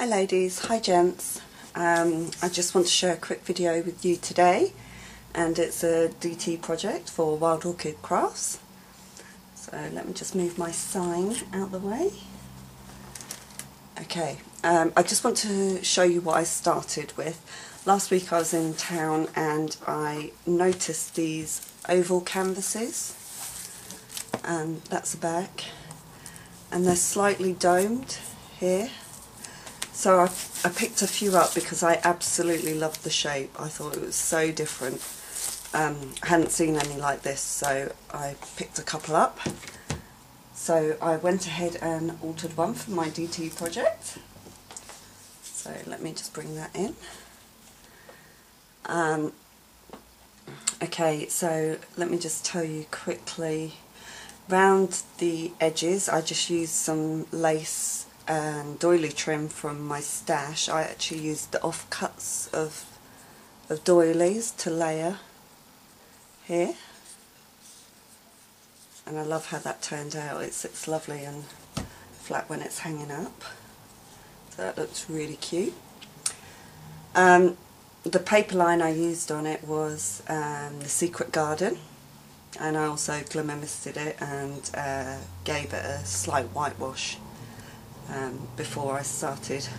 Hi ladies, hi gents. I just want to share a quick video with you today, and it's a DT project for Wild Orchid Crafts. So let me just move my sign out the way. Okay, I just want to show you what I started with. Last week I was in town and I noticed these oval canvases, and that's the back, and they're slightly domed here. So I picked a few up because I absolutely loved the shape. I thought it was so different. I hadn't seen any like this, so I picked a couple up. So I went ahead and altered one for my DT project. So let me just bring that in. Okay, so let me just tell you quickly. Round the edges I just used some lace and doily trim from my stash. I actually used the offcuts of doilies to layer here, and I love how that turned out. It sits lovely and flat when it's hanging up, so that looks really cute. The paper line I used on it was the Secret Garden, and I also glimmer misted it and gave it a slight whitewash before I started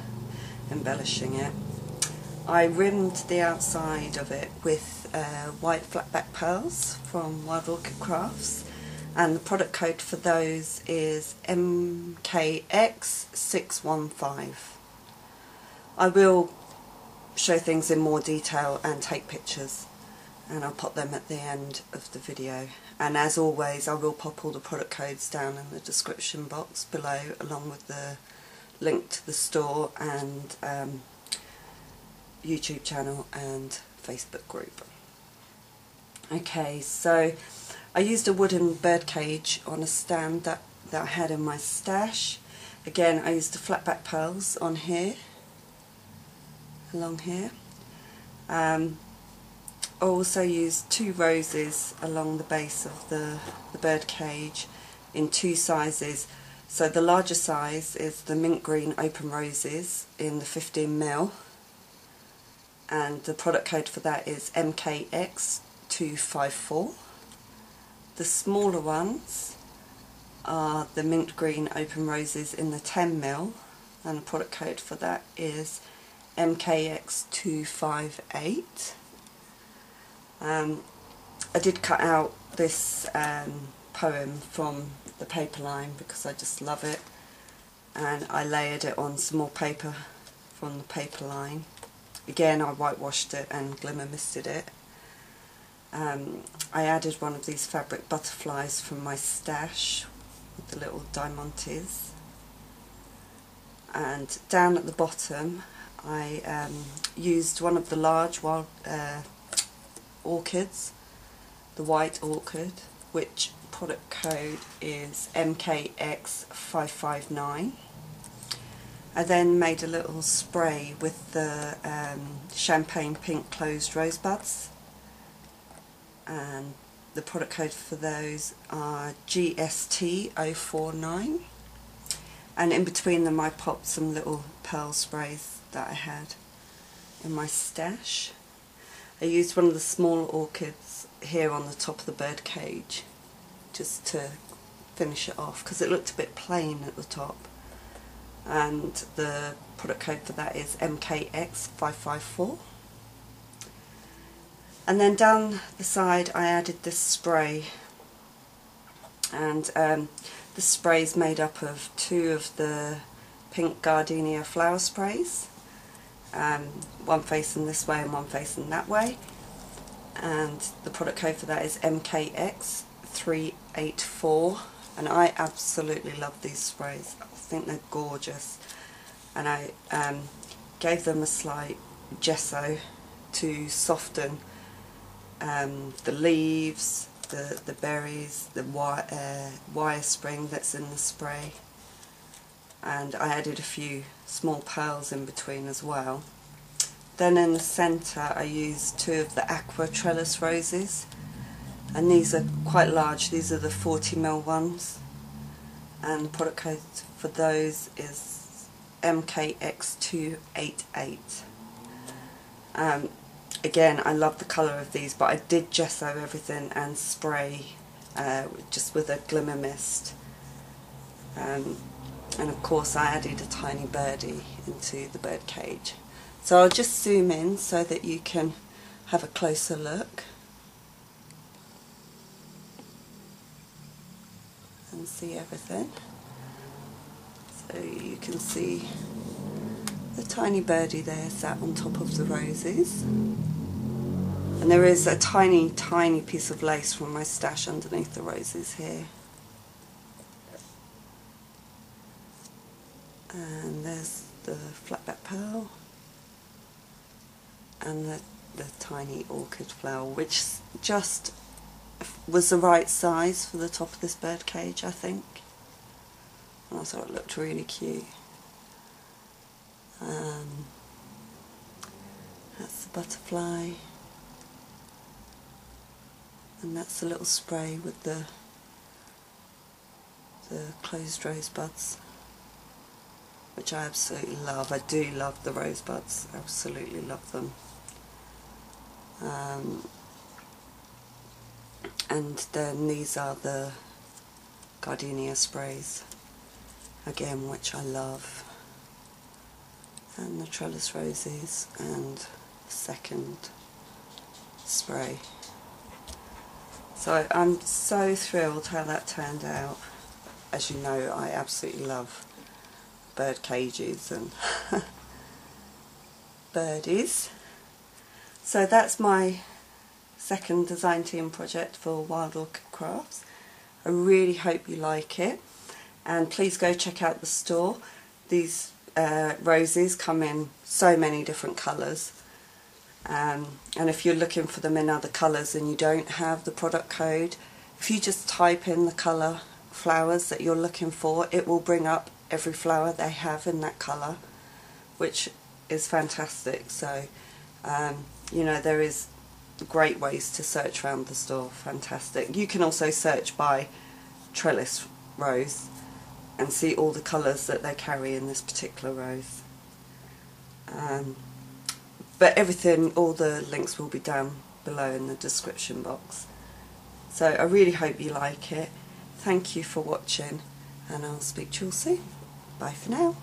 embellishing it. I rimmed the outside of it with white flatback pearls from Wild Orchid Crafts, and the product code for those is MKX615. I will show things in more detail and take pictures, and I'll pop them at the end of the video. And as always, I will pop all the product codes down in the description box below, along with the link to the store and YouTube channel and Facebook group. Okay, so I used a wooden bird cage on a stand that I had in my stash. Again, I used the flatback pearls on here, along here. I also used 2 roses along the base of the bird cage in 2 sizes. So the larger size is the mint green open roses in the 15mm, and the product code for that is MKX254. The smaller ones are the mint green open roses in the 10mm, and the product code for that is MKX258. I did cut out this poem from the paper line because I just love it, and I layered it on some more paper from the paper line. Again, I whitewashed it and glimmer misted it. I added one of these fabric butterflies from my stash with the little diamantes, and down at the bottom I used one of the large wild orchids, the white orchid, which product code is MKX559. I then made a little spray with the champagne pink closed rosebuds, and the product code for those are GST049, and in between them I popped some little pearl sprays that I had in my stash. I used one of the small orchids here on the top of the bird cage just to finish it off because it looked a bit plain at the top, and the product code for that is MKX554. And then down the side I added this spray, and the spray is made up of 2 of the pink Gardenia flower sprays, one facing this way and one facing that way, and the product code for that is MKX384. and I absolutely love these sprays. I think they're gorgeous, and I gave them a slight gesso to soften the leaves, the berries, the wire spring that's in the spray, and I added a few small pearls in between as well. Then in the centre I used 2 of the aqua trellis roses, and these are quite large. These are the 40mm ones, and the product code for those is MKX288. Again, I love the colour of these, but I did gesso everything and spray just with a glimmer mist. And of course I added a tiny birdie into the bird cage. So I'll just zoom in so that you can have a closer look and see everything. So you can see the tiny birdie there sat on top of the roses. And there is a tiny, tiny piece of lace from my stash underneath the roses here. And there's the flatback pearl and the tiny orchid flower, which just was the right size for the top of this bird cage, I think. And I thought it looked really cute. That's the butterfly, and that's the little spray with the closed rosebuds, which I absolutely love. I do love the rosebuds, absolutely love them. And then these are the Gardenia sprays, again, which I love, and the Trellis roses and the second spray. So I'm so thrilled how that turned out. As you know, I absolutely love bird cages and birdies. So that's my second design team project for Wild Orchid Crafts. I really hope you like it, and please go check out the store. These roses come in so many different colours, and if you're looking for them in other colours and you don't have the product code, if you just type in the colour flowers that you're looking for, it will bring up every flower they have in that colour, which is fantastic. So you know, there is great ways to search around the store. Fantastic. You can also search by trellis rose and see all the colours that they carry in this particular rose. But everything, all the links will be down below in the description box. So I really hope you like it. Thank you for watching, and I'll speak to you all soon. Bye for now.